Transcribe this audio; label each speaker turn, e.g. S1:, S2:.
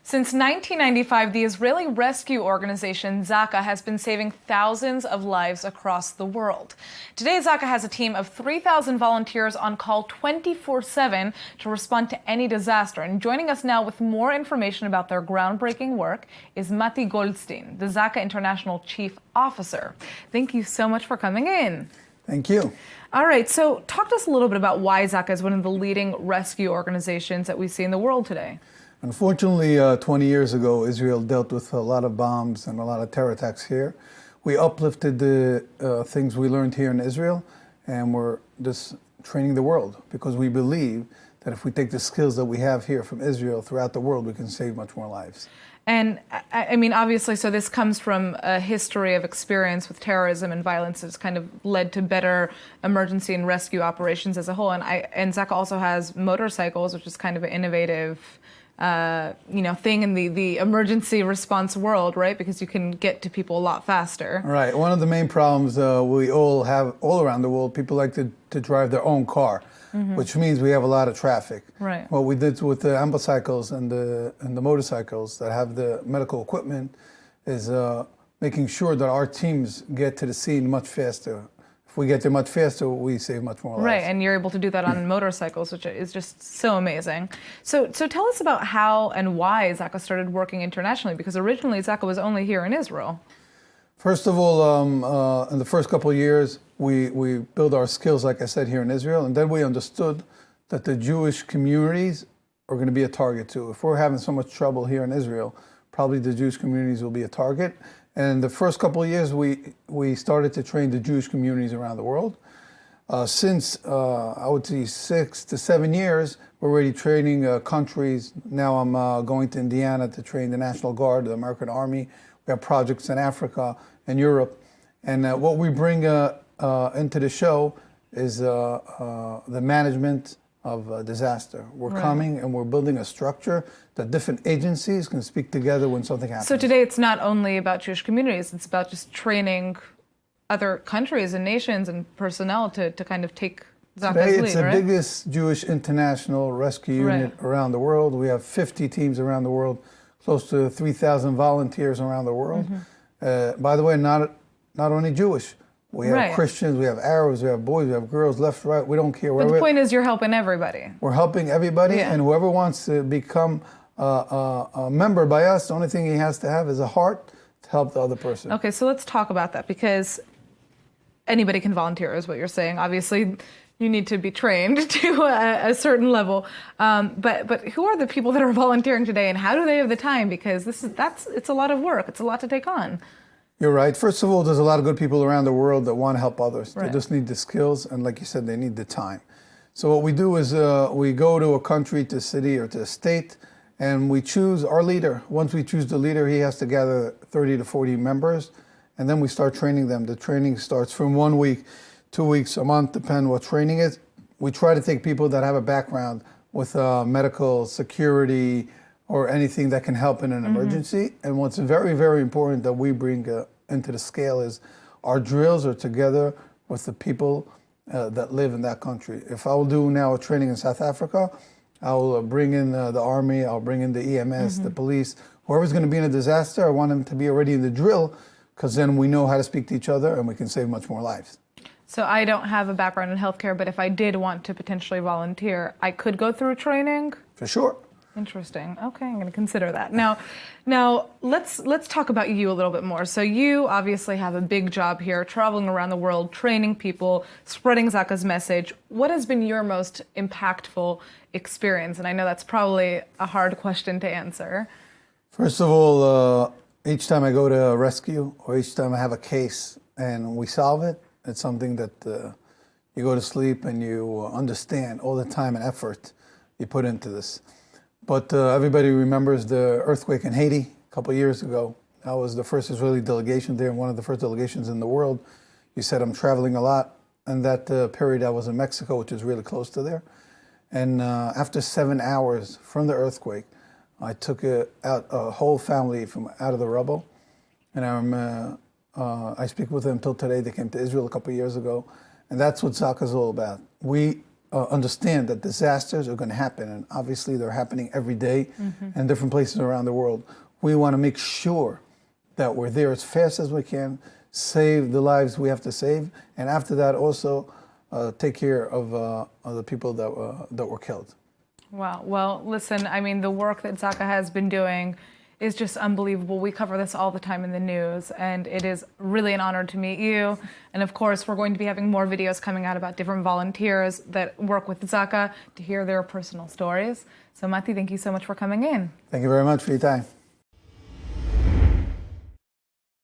S1: Since 1995, the Israeli rescue organization ZAKA has been saving thousands of lives across the world. Today, ZAKA has a team of 3,000 volunteers on call 24/7 to respond to any disaster. And joining us now with more information about their groundbreaking work is Mattie Goldstein, the ZAKA International Chief Officer. Thank you so much for coming in.
S2: Thank you.
S1: All right, so talk to us a little bit about why ZAKA is one of the leading rescue organizations that we see in the world today.
S2: Unfortunately, 20 years ago, Israel dealt with a lot of bombs and a lot of terror attacks here. We uplifted the things we learned here in Israel, and we're just training the world because we believe that if we take the skills that we have here from Israel throughout the world, we can save much more lives.
S1: And I mean, obviously, so this comes from a history of experience with terrorism and violence that's kind of led to better emergency and rescue operations as a whole. And ZAKA also has motorcycles, which is kind of an innovative thing in the emergency response world, right? Because you can get to people a lot faster.
S2: Right. One of the main problems we all have all around the world, people like to drive their own car, which means we have a lot of traffic.
S1: Right.
S2: What we did with the ambicycles and the motorcycles that have the medical equipment is making sure that our teams get to the scene much faster. If we get there much faster, we save much more lives.
S1: Right, and you're able to do that on motorcycles, which is just so amazing. So tell us about how and why ZAKA started working internationally, because originally ZAKA was only here in Israel.
S2: First of all, in the first couple of years, we built our skills, like I said, here in Israel, and then we understood that the Jewish communities are going to be a target too. If we're having so much trouble here in Israel, probably the Jewish communities will be a target. And the first couple of years, we started to train the Jewish communities around the world. Since, I would say, 6 to 7 years, we're already training countries. Now I'm going to Indiana to train the National Guard, the American Army. We have projects in Africa and Europe. And what we bring into the show is the management of disaster. We're coming and we're building a structure that different agencies can speak together when something happens.
S1: So today it's not only about Jewish communities, it's about just training other countries and nations and personnel to kind of take ZAKA's lead,
S2: Today it's the biggest Jewish international rescue unit around the world. We have 50 teams around the world, close to 3,000 volunteers around the world. By the way, not only Jewish. We have Christians, we have Arabs, we have boys, we have girls, left, right. We don't care.
S1: But the point is you're helping everybody.
S2: We're helping everybody, and whoever wants to become a member by us, the only thing he has to have is a heart to help the other person.
S1: Okay, so let's talk about that, because anybody can volunteer is what you're saying. Obviously, you need to be trained to a certain level. But who are the people that are volunteering today, and how do they have the time? Because it's a lot of work. It's a lot to take on.
S2: You're right. First of all, there's a lot of good people around the world that want to help others. They just need the skills, and like you said, they need the time. So what we do is we go to a country, to a city, or to a state, and we choose our leader. Once we choose the leader, he has to gather 30 to 40 members, and then we start training them. The training starts from 1 week, 2 weeks, a month, depending what training is. We try to take people that have a background with medical, security, or anything that can help in an emergency. And what's very, very important that we bring into the scale is our drills are together with the people that live in that country. If I will do now a training in South Africa, I will bring in the army, I'll bring in the EMS, the police. Whoever's going to be in a disaster, I want them to be already in the drill, because then we know how to speak to each other and we can save much more lives.
S1: So I don't have a background in healthcare, but if I did want to potentially volunteer, I could go through training?
S2: For sure.
S1: Interesting. Okay, I'm going to consider that. Now let's talk about you a little bit more. So you obviously have a big job here, traveling around the world, training people, spreading ZAKA's message. What has been your most impactful experience? And I know that's probably a hard question to answer.
S2: First of all, each time I go to a rescue or each time I have a case and we solve it, it's something that you go to sleep and you understand all the time and effort you put into this. But everybody remembers the earthquake in Haiti a couple of years ago. I was the first Israeli delegation there, and one of the first delegations in the world. You said I'm traveling a lot. And that period I was in Mexico, which is really close to there. And after 7 hours from the earthquake, I took out a whole family from out of the rubble. And I speak with them till today. They came to Israel a couple of years ago. And that's what ZAKA is all about. We understand that disasters are going to happen, and obviously they're happening every day in different places around the world. We want to make sure that we're there as fast as we can, save the lives we have to save, and after that also take care of the people that were killed.
S1: Wow. Well, listen, I mean, the work that Zaca has been doing is just unbelievable. We cover this all the time in the news, and it is really an honor to meet you. And of course, we're going to be having more videos coming out about different volunteers that work with Zaca to hear their personal stories. So Mattie, thank you so much for coming in.
S2: Thank you very much for your time.